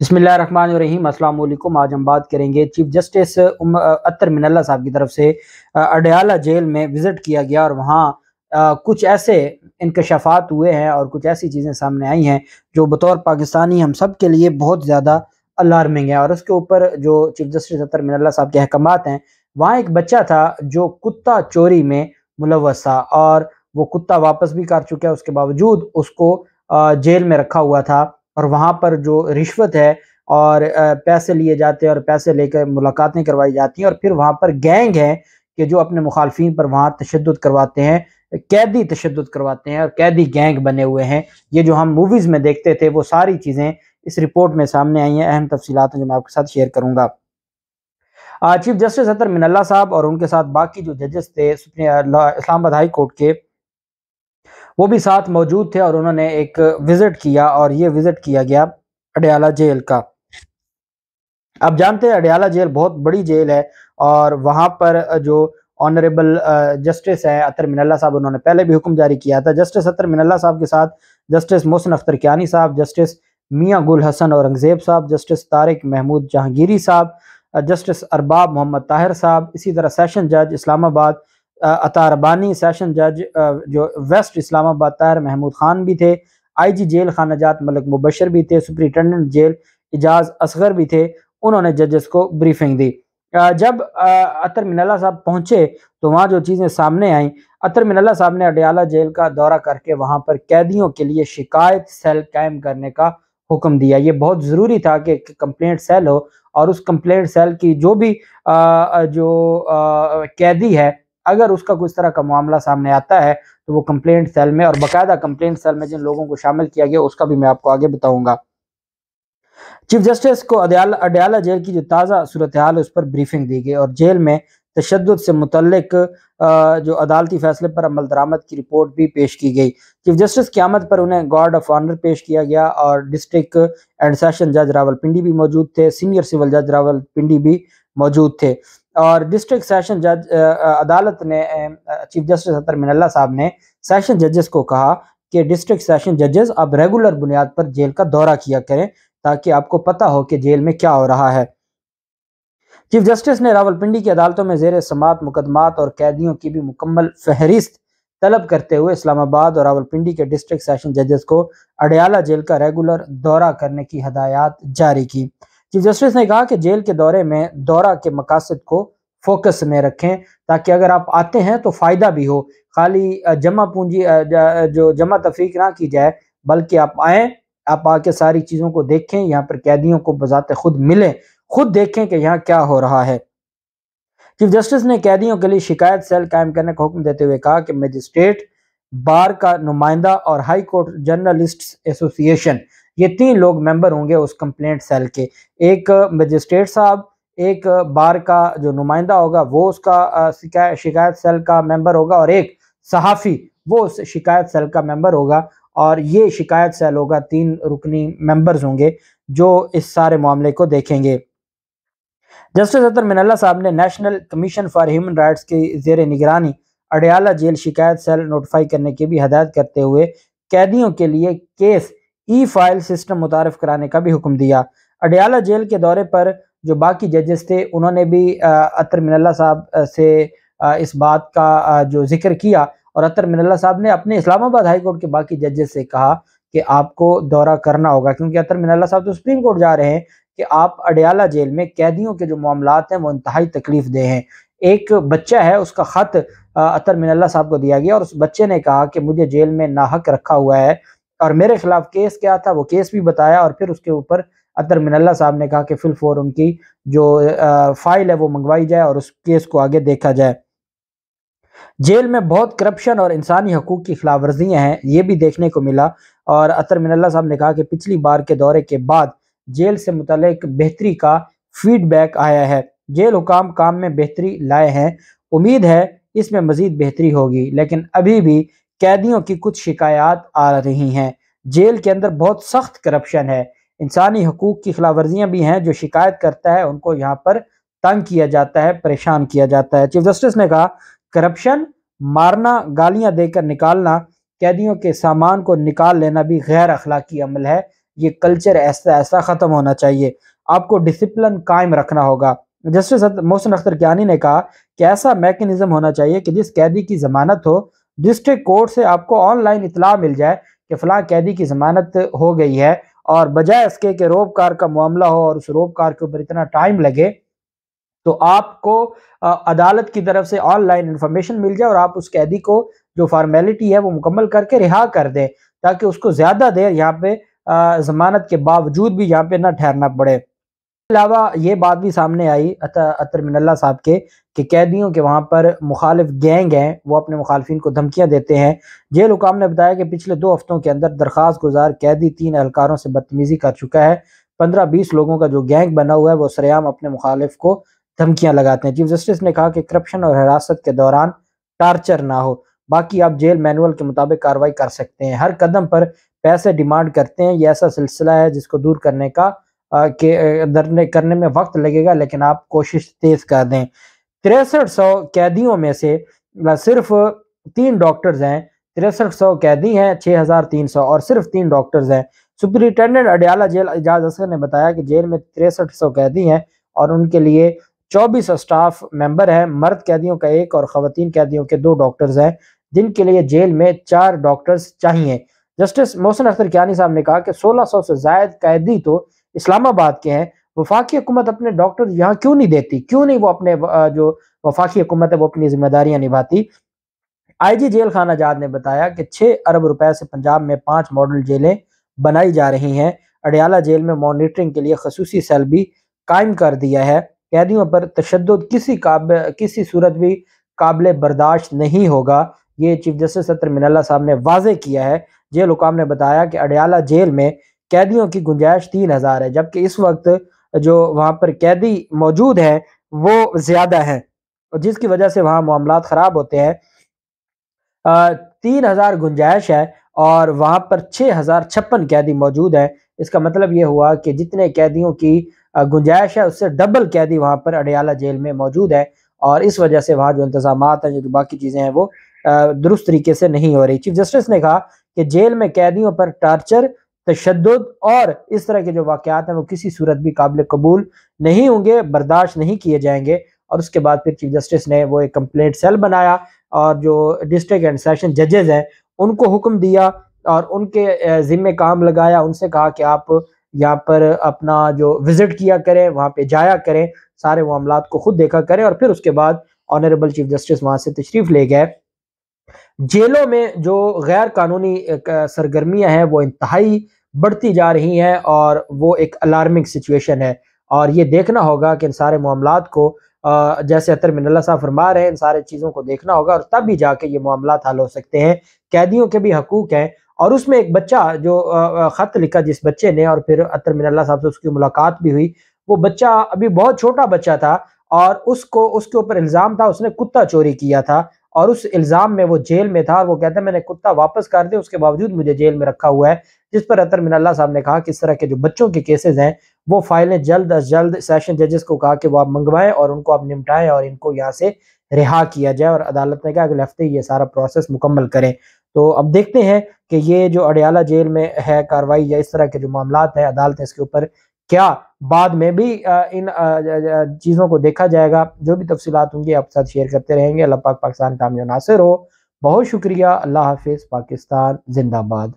बिस्मिल्लाहिर्रहमानिर्रहीम। अस्सलाम वालेकुम। आज हम बात करेंगे चीफ जस्टिस अत्तर मिनल्ला साहब की तरफ से अडयाला जेल में विज़िट किया गया और वहाँ कुछ ऐसे इंकशाफात हुए हैं और कुछ ऐसी चीज़ें सामने आई हैं जो बतौर पाकिस्तानी हम सब के लिए बहुत ज़्यादा अलार्मिंग है। और उसके ऊपर जो चीफ जस्टिस अत्तर मिनल्ला साहब के अहकामात हैं, वहाँ एक बच्चा था जो कुत्ता चोरी में मुलव्वस था और वो कुत्ता वापस भी कर चुका है, उसके बावजूद उसको जेल में रखा हुआ था। और वहाँ पर जो रिश्वत है और पैसे लिए जाते हैं और पैसे लेकर मुलाकातें करवाई जाती हैं और फिर वहाँ पर गैंग है कि जो अपने मुखालफिन पर वहाँ तशद्दुद करवाते हैं, कैदी तशद्दुद करवाते हैं और कैदी गैंग बने हुए हैं। ये जो हम मूवीज़ में देखते थे वो सारी चीज़ें इस रिपोर्ट में सामने आई हैं। अहम तफसीलात हैं जो मैं आपके साथ शेयर करूँगा। चीफ जस्टिस अतर मिनल्ला साहब और उनके साथ बाकी जो जजेस थे इस्लामाबाद हाई कोर्ट के, वो भी साथ मौजूद थे और उन्होंने एक विज़िट किया और ये विज़िट किया गया अडयाला जेल का। आप जानते हैं अडयाला जेल बहुत बड़ी जेल है और वहाँ पर जो ऑनरेबल जस्टिस है अतर मिनल्ला साहब, उन्होंने पहले भी हुक्म जारी किया था। जस्टिस अतर मिनल्ला साहब के साथ जस्टिस मोहसिन अख्तर कियानी साहब, जस्टिस मियाँ गुल हसन औरंगज़ेब साहब, जस्टिस तारिक महमूद जहांगीरी साहब, जस्टिस अरबाब मोहम्मद ताहिर साहब, इसी तरह सेशन जज इस्लामाबाद अता रबानी, सेशन जज जो वेस्ट इस्लामाबाद ताहिर महमूद खान भी थे, IG जेल खानाजात मलिक मुबशर भी थे, सुपरिटेंडेंट जेल इजाज़ असगर भी थे। उन्होंने जजेस को ब्रीफिंग दी। जब अतर मिनल्ला साहब पहुंचे तो वहाँ जो चीज़ें सामने आई, अतर मिनल्ला साहब ने अडयाला जेल का दौरा करके वहाँ पर कैदियों के लिए शिकायत सेल कायम करने का हुक्म दिया। ये बहुत ज़रूरी था कि कंप्लेंट सेल हो और उस कंप्लेंट सेल की जो भी कैदी है, अगर उसका कुछ तरह का मामला सामने आता है तो वो कंप्लेंट सेल में, और बाकायदा कंप्लेंट सेल में जिन लोगों को शामिल किया गया उसका भी मैं आपको आगे बताऊंगा। चीफ जस्टिस को अडयाला जेल की जो ताज़ा सूरत हाल है उस पर ब्रीफिंग दी गई और जेल में तशद्दुद से मुतल्लिक जो अदालती फैसले पर अमल दरामद की रिपोर्ट भी पेश की गई। चीफ जस्टिस की आमद पर उन्हें गार्ड ऑफ ऑनर पेश किया गया और डिस्ट्रिक्ट एंड सेशन जज रावलपिंडी भी मौजूद थे, सीनियर सिविल जज रावलपिंडी भी मौजूद थे। और डिस्ट्रिक्ट सेशन जज अदालत ने चीफ जस्टिस अतर मिनल्ला साहब ने सेशन जजेस को कहा कि डिस्ट्रिक्ट सेशन जजेस अब रेगुलर बुनियाद पर जेल का दौरा किया करें ताकि आपको पता हो कि जेल में क्या हो रहा है। चीफ जस्टिस ने रावलपिंडी की अदालतों में जेर समात मुकदमात और कैदियों की भी मुकम्मल फहरिस्त तलब करते हुए इस्लामाबाद और रावलपिंडी के डिस्ट्रिक्ट सेशन जजेस को अडयाला जेल का रेगुलर दौरा करने की हदायत जारी की। चीफ जस्टिस ने कहा कि जेल के दौरे में दौरा के मकासद को फोकस में रखें ताकि अगर आप आते हैं तो फ़ायदा भी हो, खाली जमा पूंजी जो जमा तफरीक ना की जाए, बल्कि आप आएँ, आप आके सारी चीज़ों को देखें, यहाँ पर कैदियों को बज़ाते खुद मिलें, खुद देखें कि यहाँ क्या हो रहा है। चीफ जस्टिस ने कैदियों के लिए शिकायत सेल कायम करने का हुक्म देते हुए कहा कि मजिस्ट्रेट, बार का नुमाइंदा और हाई कोर्ट जर्नलिस्ट्स एसोसिएशन, ये 3 लोग मेंबर होंगे उस कंप्लेंट सेल के। एक मजिस्ट्रेट साहब, एक बार का जो नुमाइंदा होगा वो उसका शिकायत सेल का मेंबर होगा और एक सहाफ़ी वो उस शिकायत सेल का मेंबर होगा। और ये शिकायत सेल होगा, 3 रुकनी मेंबर्स होंगे जो इस सारे मामले को देखेंगे। जस्टिस अतर मिनल्ला साहब ने national commission for human rights की जेर निगरानी अडयाला जेल शिकायत सेल नोटिफाई करने की भी हदायत करते हुए कैदियों के लिए केस ई-फाइल सिस्टम मुतारफ कराने का भी हुक्म दिया। अडयाला जेल के दौरे पर जो बाकी जजेस थे उन्होंने भी अतर मिनल्ला साहब से इस बात का जो जिक्र किया और अतर मिनल्ला साहब ने अपने इस्लामाबाद हाई कोर्ट के बाकी जजेस से कहा कि आपको दौरा करना होगा, क्योंकि अतर मिनल्ला साहब तो सुप्रीम कोर्ट जा रहे हैं कि आप अडयाला जेल में कैदियों के जो मामलात हैं वो इंतहाई तकलीफ दे हैं। एक बच्चा है, उसका खत अतर मिनल्ला साहब को दिया गया और उस बच्चे ने कहा कि मुझे जेल में नाहक रखा हुआ है और मेरे खिलाफ केस क्या था वो केस भी बताया और फिर उसके ऊपर अतर मिनल्ला साहब ने कहा कि फिल फॉर उनकी जो फाइल है वो मंगवाई जाए और उस केस को आगे देखा जाए। जेल में बहुत करप्शन और इंसानी हकूक की खिलाफ वर्जियाँ हैं, ये भी देखने को मिला। और अतर मिनल्ला साहब ने कहा कि पिछली बार के दौरे के बाद जेल से मुतल्लिक बेहतरी का फीडबैक आया है, जेल हुकाम काम में बेहतरी लाए हैं, उम्मीद है इसमें मजीद बेहतरी होगी, लेकिन अभी भी कैदियों की कुछ शिकायत आ रही हैं। जेल के अंदर बहुत सख्त करप्शन है, इंसानी हकूक की खिलाफ वर्जियाँ भी हैं, जो शिकायत करता है उनको यहाँ पर तंग किया जाता है, परेशान किया जाता है। चीफ जस्टिस ने कहा करप्शन, मारना, गालियां देकर निकालना, कैदियों के सामान को निकाल लेना भी गैर अखलाकी अमल है, ये कल्चर ऐसा ऐसा ख़त्म होना चाहिए। आपको डिसिप्लिन कायम रखना होगा। जस्टिस मोहसिन अख्तर कियानी ने कहा कि ऐसा मैकेनिज्म होना चाहिए कि जिस कैदी की ज़मानत हो, डिस्ट्रिक्ट कोर्ट से आपको ऑनलाइन इतला मिल जाए कि फ़लाँ कैदी की ज़मानत हो गई है, और बजाय इसके कि रोबकार का मामला हो और उस रोबकार के ऊपर इतना टाइम लगे, तो आपको अदालत की तरफ से ऑनलाइन इंफॉर्मेशन मिल जाए और आप उस कैदी को जो फॉर्मेलिटी है वो मुकम्मल करके रिहा कर दें, ताकि उसको ज़्यादा देर यहाँ पे ज़मानत के बावजूद भी यहाँ पे ना ठहरना पड़े। अलावा ये बात भी सामने आई अतर मिनल्ला साहब के कि कैदियों के वहाँ पर मुखालिफ गैंग हैं, वो अपने मुखालफिन को धमकियाँ देते हैं। जेल हुकाम ने बताया कि पिछले 2 हफ्तों के अंदर दरख्वास्त गुजार कैदी 3 एहलकारों से बदतमीज़ी कर चुका है। 15-20 लोगों का जो गैंग बना हुआ है वो सरेआम अपने मुखालिफ को धमकियाँ लगाते हैं। चीफ जस्टिस ने कहा कि करप्शन और हिरासत के दौरान टार्चर ना हो, बाकी आप जेल मैनुअल के मुताबिक कार्रवाई कर सकते हैं। हर कदम पर पैसे डिमांड करते हैं, ये ऐसा सिलसिला है जिसको दूर करने का करने में वक्त लगेगा, लेकिन आप कोशिश तेज कर दें। 6300 कैदियों में से सिर्फ 3 डॉक्टर्स हैं। 6300 कैदी हैं, 6300 और सिर्फ 3 डॉक्टर्स हैं। सुपरिटेंडेंट अडियाला जेल एजाज असगर ने बताया कि जेल में 6300 कैदी हैं और उनके लिए 24 स्टाफ मेंबर हैं। मर्द कैदियों का 1 और खवातीन कैदियों के 2 डॉक्टर्स हैं, जिनके लिए जेल में 4 डॉक्टर्स चाहिए। जस्टिस मोहसिन अख्तर कियानी साहब ने कहा कि 1600 से ज्यादा कैदी तो इस्लामाबाद के हैं। वफाकी हुकूमत अपने डॉक्टर यहाँ क्यों नहीं देती, क्यों नहीं वो अपने जो वफाकी हुकूमत है वो अपनी जिम्मेदारियां निभाती। आईजी जेल खाना जाद ने बताया कि 6 अरब रुपए से पंजाब में 5 मॉडल जेलें बनाई जा रही हैं। अडियाला जेल में मॉनिटरिंग के लिए खसूसी सेल भी कायम कर दिया है। कैदियों पर तशद्दुद किसी सूरत भी काबिल बर्दाश्त नहीं होगा, ये चीफ जस्टिस अतर मिनल्ला साहब ने वाजे किया है। जेल हुकाम ने बताया कि अडियाला जेल में कैदियों की गुंजाइश 3000 है, जबकि इस वक्त जो वहाँ पर कैदी मौजूद है वो ज्यादा है, जिसकी वजह से वहाँ मामलात खराब होते हैं। 3000 गुंजाइश है और वहाँ पर 6056 कैदी मौजूद है। इसका मतलब ये हुआ कि जितने कैदियों की गुंजाइश है उससे डबल कैदी वहाँ पर अडियाला जेल में मौजूद है, और इस वजह से वहाँ जो इंतजामात हैं, जो बाकी चीज़ें हैं वो दुरुस्त तरीके से नहीं हो रही। चीफ जस्टिस ने कहा कि जेल में कैदियों पर टार्चर, तशद्दुद और इस तरह के जो वाक़यात हैं वो किसी सूरत भी काबिल कबूल नहीं होंगे, बर्दाश्त नहीं किए जाएंगे। और उसके बाद फिर चीफ जस्टिस ने वो एक कंप्लेंट सेल बनाया और जो डिस्ट्रिक्ट एंड सेशन जजेस हैं उनको हुक्म दिया और उनके ज़िम्मे काम लगाया। उनसे कहा कि आप यहाँ पर अपना जो विजिट किया करें, वहाँ पे जाया करें, सारे मामलात को खुद देखा करें, और फिर उसके बाद ऑनरेबल चीफ जस्टिस वहाँ से तशरीफ ले गए। जेलों में जो गैर कानूनी सरगर्मियां हैं वो इंतहाई बढ़ती जा रही हैं और वो एक अलार्मिंग सिचुएशन है, और ये देखना होगा कि इन सारे मामलात को जैसे अतर मिनल्ला साहब फरमा रहे हैं, इन सारे चीज़ों को देखना होगा और तब भी जाके ये मामलात हल हो सकते हैं। कैदियों के भी हकूक हैं, और उसमें एक बच्चा जो ख़त लिखा जिस बच्चे ने, और फिर अतर मिनल्ला साहब से उसकी मुलाकात भी हुई, वो बच्चा अभी बहुत छोटा बच्चा था और उसको उसके ऊपर इल्ज़ाम था उसने कुत्ता चोरी किया था, और उस इल्ज़ाम में वो जेल में था और वो कहता है मैंने कुत्ता वापस कर दिया, उसके बावजूद मुझे जेल में रखा हुआ है। जिस पर अतर मिनल्ला साहब ने कहा कि इस तरह के जो बच्चों के केसेस हैं वो फाइलें जल्द अज जल्द सेशन जजेस को कहा कि वो आप मंगवाएं और उनको आप निपटाएं और इनको यहाँ से रिहा किया जाए, और अदालत ने कहा अगले हफ्ते ये सारा प्रोसेस मुकम्मल करें। तो अब देखते हैं कि ये जो अडियाला जेल में है कार्रवाई या इस तरह के जो मामलात हैं, अदालत इसके ऊपर क्या बाद में भी इन चीज़ों को देखा जाएगा। जो भी तफसीलात होंगी आपके साथ शेयर करते रहेंगे। अल्लाह पाक पाकिस्तान कामयाब नासिर हो। बहुत शुक्रिया। अल्लाह हाफिज़। पाकिस्तान जिंदाबाद।